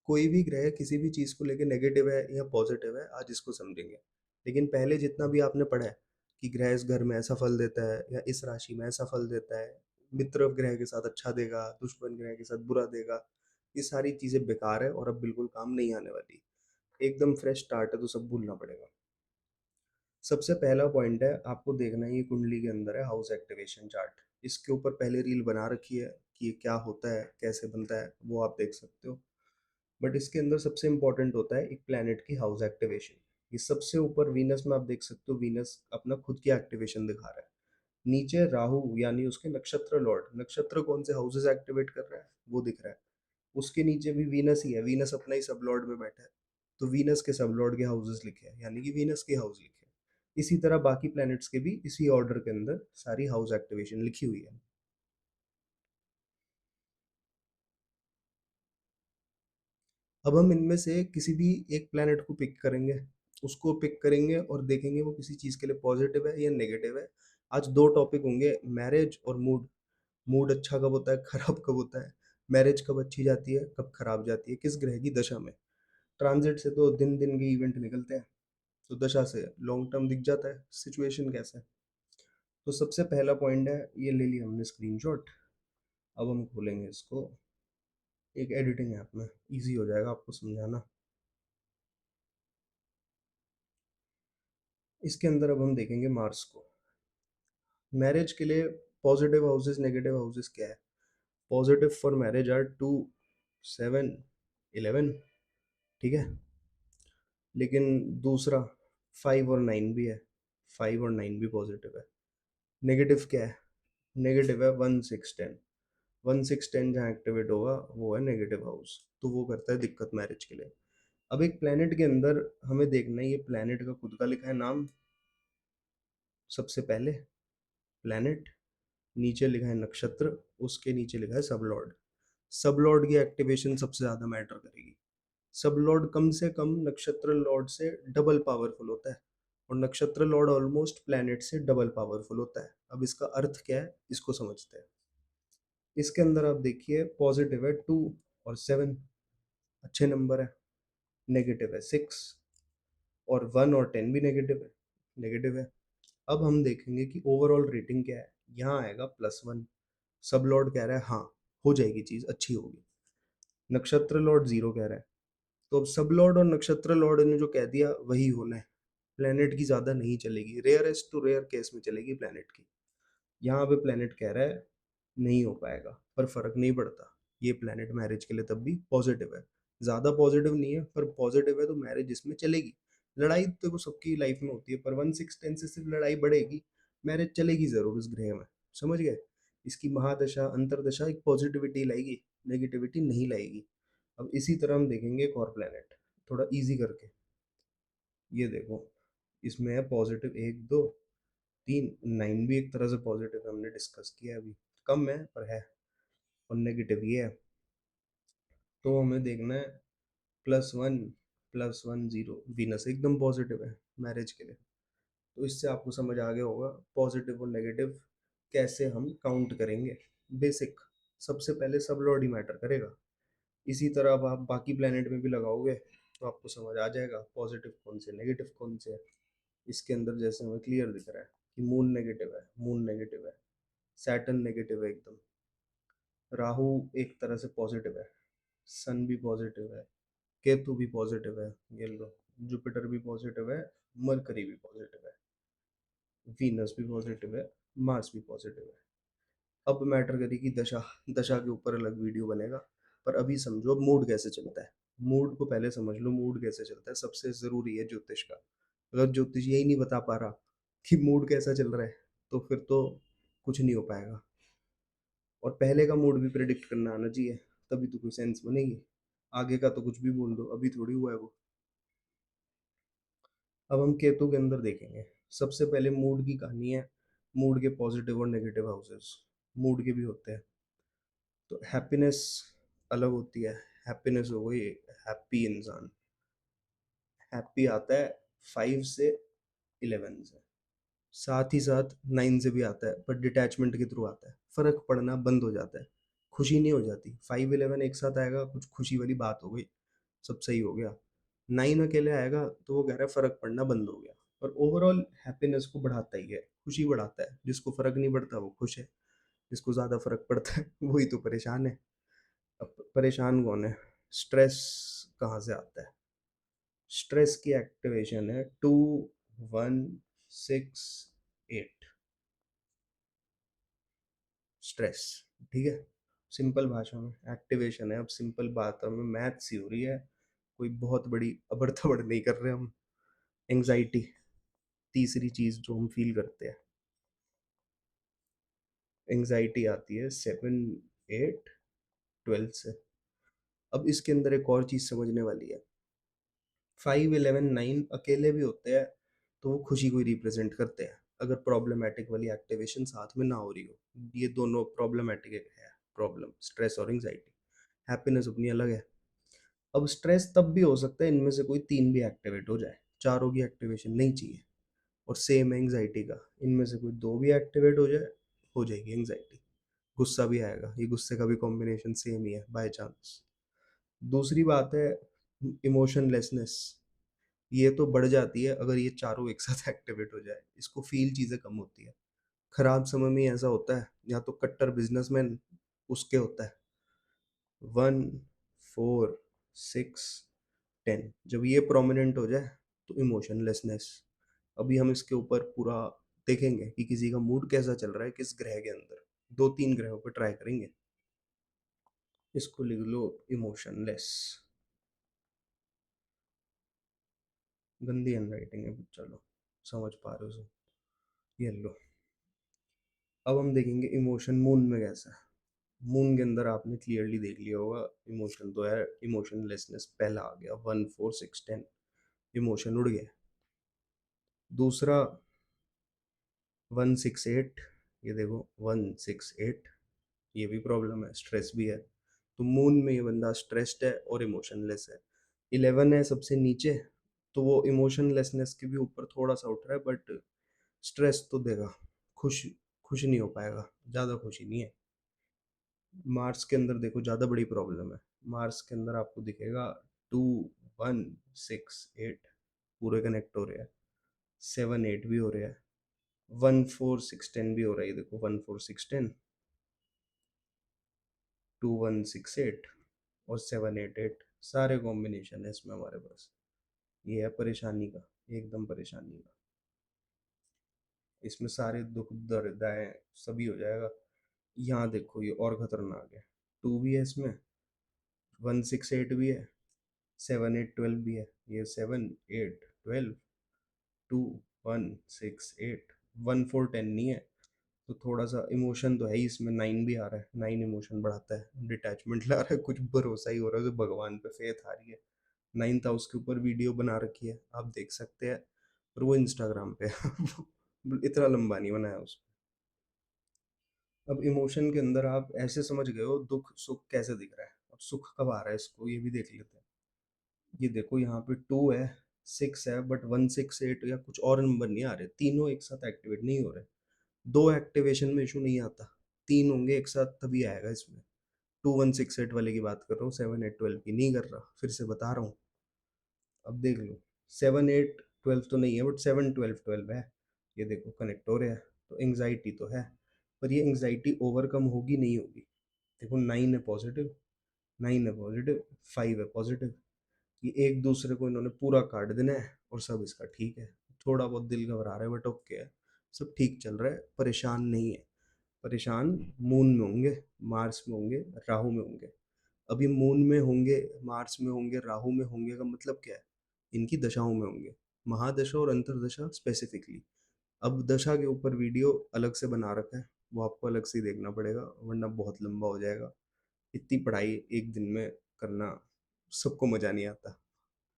कोई भी ग्रह किसी भी चीज़ को लेके नेगेटिव है या पॉजिटिव है, आज इसको समझेंगे। लेकिन पहले जितना भी आपने पढ़ा है कि ग्रह इस घर में ऐसा फल देता है या इस राशि में ऐसा फल देता है, मित्र ग्रह के साथ अच्छा देगा, दुश्मन ग्रह के साथ बुरा देगा, ये सारी चीज़ें बेकार है और अब बिल्कुल काम नहीं आने वाली। एकदम फ्रेश स्टार्ट है तो सब भूलना पड़ेगा। सबसे पहला पॉइंट है, आपको देखना है ये कुंडली के अंदर है हाउस एक्टिवेशन चार्ट। इसके ऊपर पहले रील बना रखी है कि ये क्या होता है, कैसे बनता है, वो आप देख सकते हो। बट इसके अंदर सबसे इंपॉर्टेंट होता है एक प्लैनेट की हाउस एक्टिवेशन। ये सबसे ऊपर वीनस में आप देख सकते हो, वीनस अपना खुद की एक्टिवेशन दिखा रहा है। नीचे राहु यानी उसके नक्षत्र लॉर्ड, नक्षत्र कौन से हाउसेस एक्टिवेट कर रहा है वो दिख रहा है। उसके नीचे भी वीनस ही है, वीनस अपना ही सब लॉर्ड में बैठा है, तो वीनस के सब लॉर्ड के हाउसेस लिखे हैं, यानी कि वीनस के हाउस लिखे हैं। इसी तरह बाकी प्लैनेट्स के भी इसी ऑर्डर के अंदर सारी हाउस एक्टिवेशन लिखी हुई है। अब हम इनमें से किसी भी एक प्लैनेट को पिक करेंगे, उसको पिक करेंगे और देखेंगे वो किसी चीज़ के लिए पॉजिटिव है या नेगेटिव है। आज दो टॉपिक होंगे, मैरिज और मूड। मूड अच्छा कब होता है, खराब कब होता है, मैरिज कब अच्छी जाती है, कब खराब जाती है, किस ग्रह की दशा में। ट्रांजिट से तो दिन दिन के इवेंट निकलते हैं, तो दशा से लॉन्ग टर्म दिख जाता है सिचुएशन कैसा है। तो सबसे पहला पॉइंट है, ये ले लिया हमने स्क्रीनशॉट। अब हम खोलेंगे इसको एक एडिटिंग ऐप में, इजी हो जाएगा आपको समझाना। इसके अंदर अब हम देखेंगे मार्स को। मैरिज के लिए पॉजिटिव हाउसेस नेगेटिव हाउसेस क्या है। पॉजिटिव फॉर मैरिज आर 2, 7, 11, ठीक है। लेकिन दूसरा 5 और 9 भी है, 5 और 9 भी पॉजिटिव है। नेगेटिव क्या है, नेगेटिव है 1, 6, 10। 1, 6, 10 जहाँ एक्टिवेट होगा वो है नेगेटिव हाउस, तो वो करता है दिक्कत मैरिज के लिए। अब एक प्लेनेट के अंदर हमें देखना है, ये प्लेनेट का खुद का लिखा है नाम सबसे पहले, प्लेनेट, नीचे लिखा है नक्षत्र, उसके नीचे लिखा है सब लॉर्ड। सब लॉर्ड की एक्टिवेशन सबसे ज़्यादा मैटर करेगी। सब लॉर्ड कम से कम नक्षत्र लॉर्ड से डबल पावरफुल होता है, और नक्षत्र लॉर्ड ऑलमोस्ट प्लैनेट से डबल पावरफुल होता है। अब इसका अर्थ क्या है इसको समझते हैं। इसके अंदर आप देखिए पॉजिटिव है 2 और 7, अच्छे नंबर है। नेगेटिव है 6, और 1 और 10 भी नेगेटिव है, नेगेटिव है। अब हम देखेंगे कि ओवरऑल रेटिंग क्या है। यहाँ आएगा +1। सब लॉर्ड कह रहा है हाँ हो जाएगी चीज़ अच्छी होगी। नक्षत्र लॉर्ड 0 कह रहा है। तो अब सब लॉर्ड और नक्षत्र लॉर्ड ने जो कह दिया वही होना है। प्लेनेट की ज़्यादा नहीं चलेगी, रेयरेस्ट टू रेयर केस में चलेगी प्लेनेट की। यहाँ पे प्लेनेट कह रहा है नहीं हो पाएगा, पर फर्क नहीं पड़ता, ये प्लेनेट मैरिज के लिए तब भी पॉजिटिव है। ज़्यादा पॉजिटिव नहीं है पर पॉजिटिव है, तो मैरिज इसमें चलेगी। लड़ाई तो देखो सबकी लाइफ में होती है, पर 1, 6, 10 से सिर्फ लड़ाई बढ़ेगी, मैरिज चलेगी ज़रूर इस ग्रह में। समझ गए। इसकी महादशा अंतरदशा एक पॉजिटिविटी लाएगी, नेगेटिविटी नहीं लाएगी। अब इसी तरह हम देखेंगे एक और प्लेनेट थोड़ा इजी करके। ये देखो, इसमें है पॉजिटिव 1, 2, 3, 9 भी एक तरह से पॉजिटिव है, हमने डिस्कस किया है अभी। कम है पर है। और नेगेटिव ये है, तो हमें देखना है +1, +1, 0। वीनस एकदम पॉजिटिव है मैरिज के लिए। तो इससे आपको समझ आ गया होगा पॉजिटिव और नेगेटिव कैसे हम काउंट करेंगे। बेसिक, सबसे पहले सब लॉर्ड ही मैटर करेगा। इसी तरह अब आप बाकी प्लेनेट में भी लगाओगे तो आपको समझ आ जाएगा पॉजिटिव कौन से नेगेटिव कौन से है। इसके अंदर जैसे हमें क्लियर दिख रहा है कि मून नेगेटिव है, मून नेगेटिव है, सैटर्न नेगेटिव है एकदम, राहु एक तरह से पॉजिटिव है, सन भी पॉजिटिव है, केतु भी पॉजिटिव है, ये लो, जुपिटर भी पॉजिटिव है, मरकरी भी पॉजिटिव है, वीनस भी पॉजिटिव है, मार्स भी पॉजिटिव है। अब मैटर करेगी दशा, दशा के ऊपर अलग वीडियो बनेगा। पर अभी समझो अब मूड कैसे चलता है। मूड को पहले समझ लो, मूड कैसे चलता है सबसे ज़रूरी है ज्योतिष का। अगर ज्योतिष यही नहीं बता पा रहा कि मूड कैसा चल रहा है, तो फिर तो कुछ नहीं हो पाएगा। और पहले का मूड भी प्रेडिक्ट करना आना चाहिए, तभी तो कोई सेंस बनेगी। आगे का तो कुछ भी बोल दो, अभी थोड़ी हुआ है वो। अब हम केतु के अंदर देखेंगे। सबसे पहले मूड की कहानी है। मूड के पॉजिटिव और नेगेटिव हाउसेस मूड के भी होते हैं। तो हैप्पीनेस अलग होती है। हैप्पीनेस हो गई हैप्पी इंसान, हैप्पी आता है 5 से 11 से, साथ ही साथ 9 से भी आता है, पर डिटैचमेंट के थ्रू आता है, फर्क पड़ना बंद हो जाता है, खुशी नहीं हो जाती। 5, 11 एक साथ आएगा, कुछ खुशी वाली बात हो गई, सब सही हो गया। 9 अकेले आएगा तो वो कह रहा है फ़र्क पड़ना बंद हो गया। और ओवरऑल हैप्पीनेस को बढ़ाता ही है, खुशी बढ़ाता है। जिसको फ़र्क नहीं पड़ता वो खुश है, जिसको ज़्यादा फ़र्क पड़ता है वही तो परेशान है। अब परेशान कौन है? स्ट्रेस कहाँ से आता है? स्ट्रेस की एक्टिवेशन है 2168। स्ट्रेस, ठीक है? सिंपल भाषा में एक्टिवेशन है। अब सिंपल बातों में मैथ्स ही हो रही है, कोई बहुत बड़ी अबड़ थबड़ नहीं कर रहे हम। एंजाइटी, तीसरी चीज जो हम फील करते हैं, एंजाइटी आती है 7 8 12 से। अब इसके अंदर एक और चीज समझने वाली है। 5 11 9 अकेले भी होते हैं तो वो खुशी को ही रिप्रेजेंट करते हैं, अगर प्रॉब्लमेटिक वाली एक्टिवेशन साथ में ना हो रही हो। ये दोनों प्रॉब्लमेटिक है, प्रॉब्लम स्ट्रेस और एंजाइटी। हैप्पीनेस अपनी अलग है। अब स्ट्रेस तब भी हो सकता है इनमें से कोई तीन भी एक्टिवेट हो जाए, चारों की एक्टिवेशन नहीं चाहिए। और सेम है एंग्जाइटी का, इनमें से कोई दो भी एक्टिवेट हो जाए, हो जाएगी एंग्जाइटी। गुस्सा भी आएगा, ये गुस्से का भी कॉम्बिनेशन सेम ही है बाय चांस। दूसरी बात है इमोशनलेसनेस। ये तो बढ़ जाती है अगर ये चारों एक साथ एक्टिवेट हो जाए, इसको फील चीज़ें कम होती है। खराब समय में ऐसा होता है, या तो कट्टर बिजनेसमैन उसके होता है 1 4 6 10। जब ये प्रोमिनेंट हो जाए तो इमोशनलेसनेस। अभी हम इसके ऊपर पूरा देखेंगे कि किसी का मूड कैसा चल रहा है किस ग्रह के अंदर। 2 3 ग्रहों पे ट्राई करेंगे। इसको लिख लो इमोशनलेस। गंदी हैंडराइटिंग है, चलो समझ पा रहे हो। ये लो। अब हम देखेंगे इमोशन मून में कैसा है। मून के अंदर आपने क्लियरली देख लिया होगा, इमोशन तो है, इमोशनलेसनेस पहला आ गया 1 4 6 10। इमोशन उड़ गया। दूसरा 1 6 8। ये देखो 1 6 8, ये भी प्रॉब्लम है, स्ट्रेस भी है। तो मून में ये बंदा स्ट्रेस्ड है और इमोशनलेस है। 11 है सबसे नीचे, तो वो इमोशनलेसनेस के भी ऊपर थोड़ा सा उठ रहा है, बट स्ट्रेस तो देगा। खुश खुश नहीं हो पाएगा, ज़्यादा खुशी नहीं है। मार्स के अंदर देखो ज़्यादा बड़ी प्रॉब्लम है। मार्स के अंदर आपको दिखेगा 2 1 6 8 पूरे कनेक्ट हो रहे हैं। 7 8 भी हो रहे हैं। 1 4 6 10 भी हो रहा है, ये देखो 1 4 6 10, 2 1 6 8 और 7 8 8। सारे कॉम्बिनेशन है इसमें हमारे पास। ये है परेशानी का, एकदम परेशानी का। इसमें सारे दुख दर्दाएं सभी हो जाएगा। यहाँ देखो ये और खतरनाक है। 2 भी है इसमें, 1 6 8 भी है, 7 8 12 भी है। ये 7 8 12, 2 1 6 8, 1 4 10 नहीं है। तो थोड़ा सा इमोशन तो है ही इसमें। 9 भी आ रहा है, 9 इमोशन बढ़ाता है, डिटैचमेंट ला रहा है, कुछ भरोसा ही हो रहा है, तो भगवान पे फेथ आ रही है। 9th हाउस के ऊपर वीडियो बना रखी है, आप देख सकते हैं। और वो इंस्टाग्राम पे इतना लंबा नहीं बनाया उसमें। अब इमोशन के अंदर आप ऐसे समझ गए हो दुख सुख कैसे दिख रहा है। अब सुख कब आ रहा है इसको ये भी देख लेते हैं। ये देखो यहाँ पे 2 है, 6 है, बट 1 6 8 या कुछ और नंबर नहीं आ रहे, तीनों एक साथ एक्टिवेट नहीं हो रहे। दो एक्टिवेशन में इशू नहीं आता, तीन होंगे एक साथ तभी आएगा इसमें। 2 1 6 8 वाले की बात कर रहा हूँ, 7 8 12 की नहीं कर रहा, फिर से बता रहा हूँ। अब देख लो, 7 8 12 तो नहीं है, बट 7 12 12 है। ये देखो कनेक्ट हो रहा है। तो एंग्जाइटी तो है, पर ये एंग्जाइटी ओवरकम होगी नहीं होगी। देखो 9 है पॉजिटिव, 9 है पॉजिटिव, 5 है पॉजिटिव। ये एक दूसरे को इन्होंने पूरा काट देना है और सब इसका ठीक है। थोड़ा बहुत दिल घबरा रहा है बट ओके है, सब ठीक चल रहा है, परेशान नहीं है। परेशान मून में होंगे, मार्स में होंगे, राहु में होंगे। अभी मून में होंगे, मार्स में होंगे, राहु में होंगे का मतलब क्या है? इनकी दशाओं में होंगे, महादशा और अंतरदशा स्पेसिफिकली। अब दशा के ऊपर वीडियो अलग से बना रखा है, वो आपको अलग से ही देखना पड़ेगा वरना बहुत लंबा हो जाएगा। इतनी पढ़ाई एक दिन में करना सबको मज़ा नहीं आता।